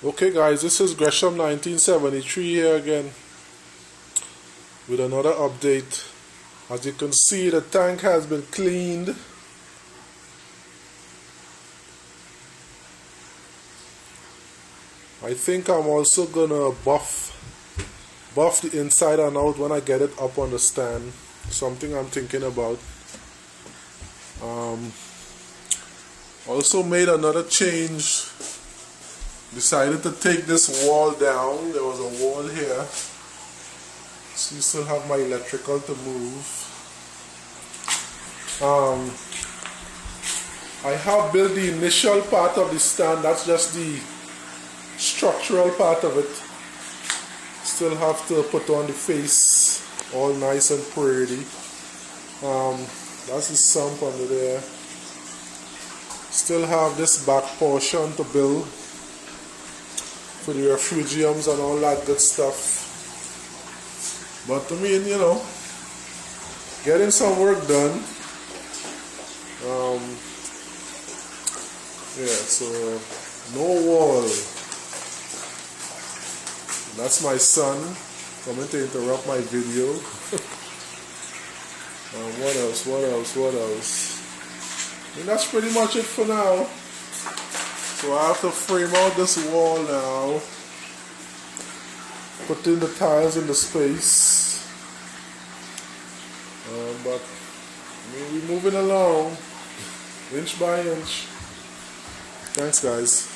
Okay guys, this is Gresham 1973 here again with another update. As you can see, the tank has been cleaned. I think I'm also gonna buff the inside and out when I get it up on the stand. Something I'm thinking about. Also made another change. Decided to take this wall down. There was a wall here, so you still have my electrical to move. I have built the initial part of the stand. That's just the structural part of it. Still have to put on the face, all nice and pretty. That's the sump under there. Still have this back portion to build for the refugiums and all that good stuff. But I mean, you know, getting some work done. Yeah, so no wall. That's my son coming to interrupt my video. What else? I mean, that's pretty much it for now. So I have to frame out this wall now, put in the tiles in the space, but I mean, we're moving along inch by inch. Thanks guys.